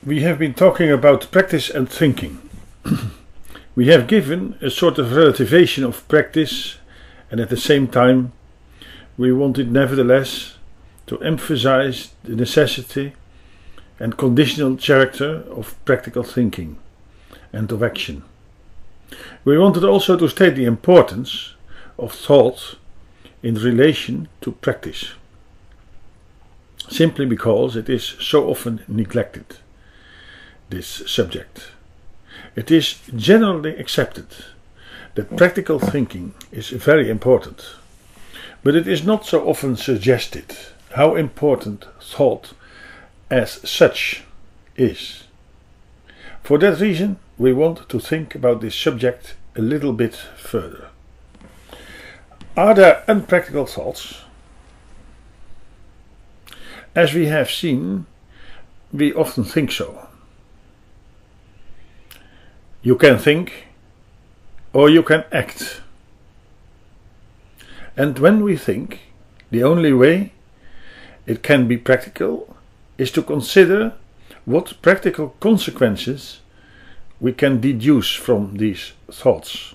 We have been talking about practice and thinking. We have given a sort of relativation of practice, and at the same time we wanted nevertheless to emphasize the necessity and conditional character of practical thinking and of action. We wanted also to state the importance of thought in relation to practice, simply because it is so often neglected, this subject. It is generally accepted that practical thinking is very important, but it is not so often suggested how important thought as such is. For that reason, we want to think about this subject a little bit further. Are there unpractical thoughts? As we have seen, we often think so. You can think or you can act. And when we think, the only way it can be practical is to consider what practical consequences we can deduce from these thoughts.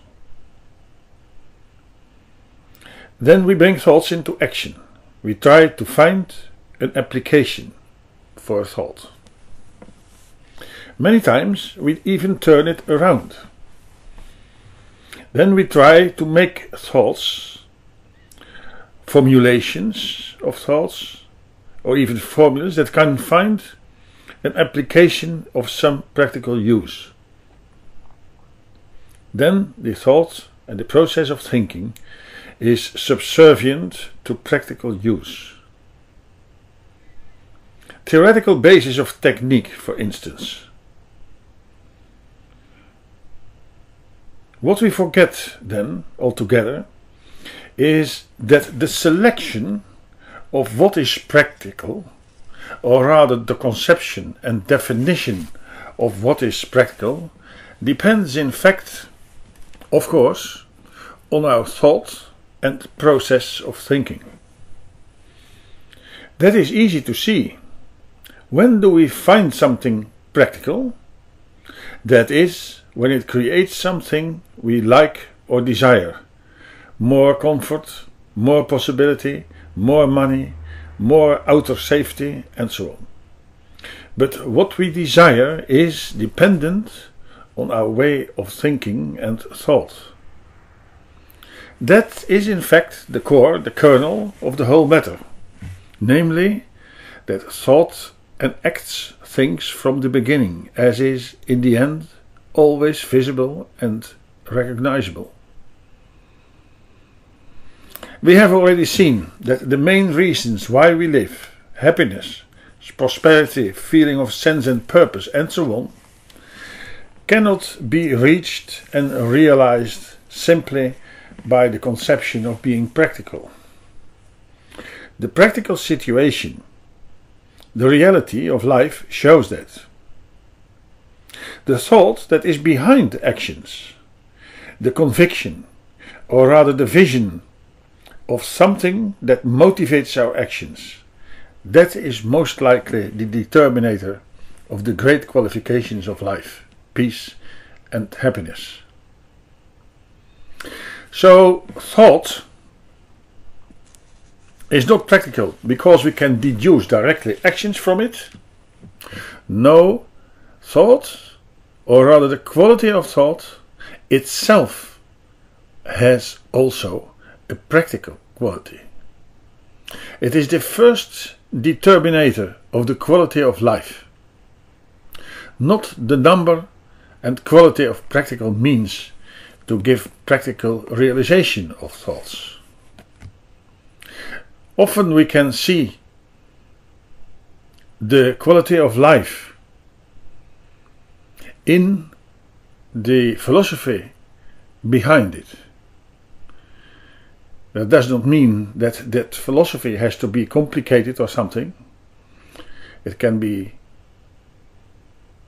Then we bring thoughts into action. We try to find an application for a thought. Many times we even turn it around. Then we try to make thoughts, formulations of thoughts, or even formulas that can find an application of some practical use. Then the thought and the process of thinking is subservient to practical use. Theoretical basis of technique, for instance. What we forget then altogether is that the selection of what is practical, or rather the conception and definition of what is practical, depends in fact, of course, on our thought and process of thinking. That is easy to see. When do we find something practical? That is, when it creates something we like or desire. More comfort, more possibility, more money, more outer safety, and so on. But what we desire is dependent on our way of thinking and thought. That is in fact the core, the kernel of the whole matter, namely that thought and acts things from the beginning, as is in the end always visible and recognizable. We have already seen that the main reasons why we live, happiness, prosperity, feeling of sense and purpose, and so on, cannot be reached and realized simply by the conception of being practical. The practical situation, the reality of life, shows that. The thought that is behind actions, the conviction, or rather the vision of something that motivates our actions, that is most likely the determinator of the great qualifications of life, peace and happiness. So, thought is not practical because we can deduce directly actions from it. No, thought, or rather the quality of thought itself, has also a practical quality. It is the first determinator of the quality of life. Not the number and quality of practical means to give practical realization of thoughts. Often we can see the quality of life in the philosophy behind it. That does not mean that that philosophy has to be complicated or something. It can be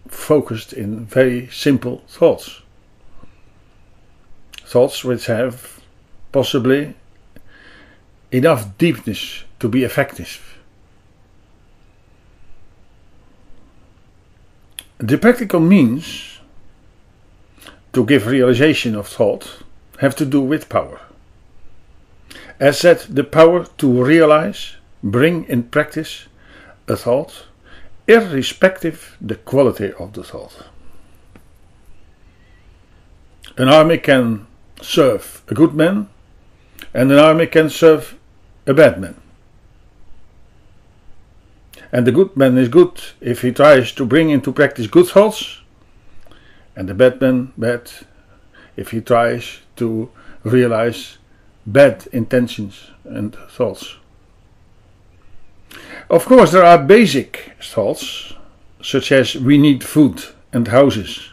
focused in very simple thoughts. Thoughts which have possibly enough deepness to be effective. The practical means to give realization of thought have to do with power. As said, the power to realize, bring in practice a thought, irrespective the quality of the thought. An army can serve a good man, and an army can serve a bad man. And the good man is good if he tries to bring into practice good thoughts, and the bad man bad if he tries to realize bad intentions and thoughts. Of course, there are basic thoughts, such as we need food and houses.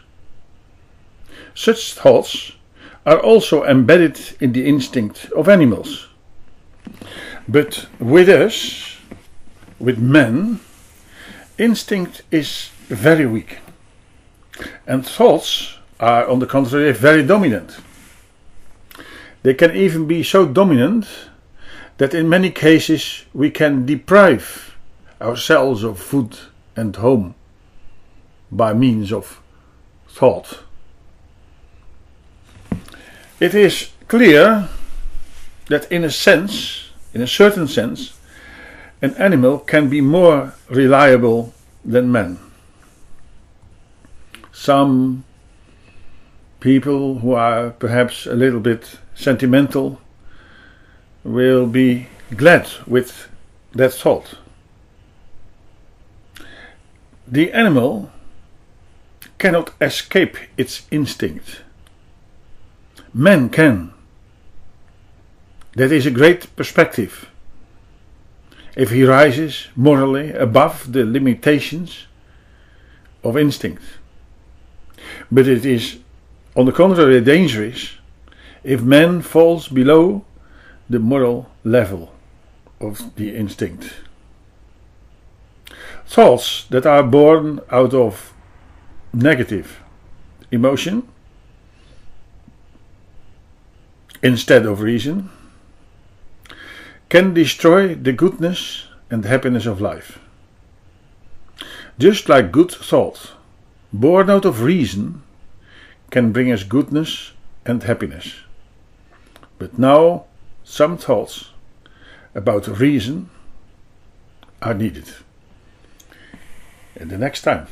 Such thoughts are also embedded in the instinct of animals. But with us, with men, instinct is very weak. And thoughts are, on the contrary, very dominant. They can even be so dominant that in many cases we can deprive ourselves of food and home by means of thought. It is clear that in a certain sense, an animal can be more reliable than man. Some people who are perhaps a little bit sentimental will be glad with that thought. The animal cannot escape its instinct. Man can. That is a great perspective. If he rises morally above the limitations of instinct. But it is, on the contrary, dangerous if man falls below the moral level of the instinct. Thoughts that are born out of negative emotion instead of reason can destroy the goodness and happiness of life. Just like good thought born out of reason can bring us goodness and happiness. But now some thoughts about reason are needed. And the next time.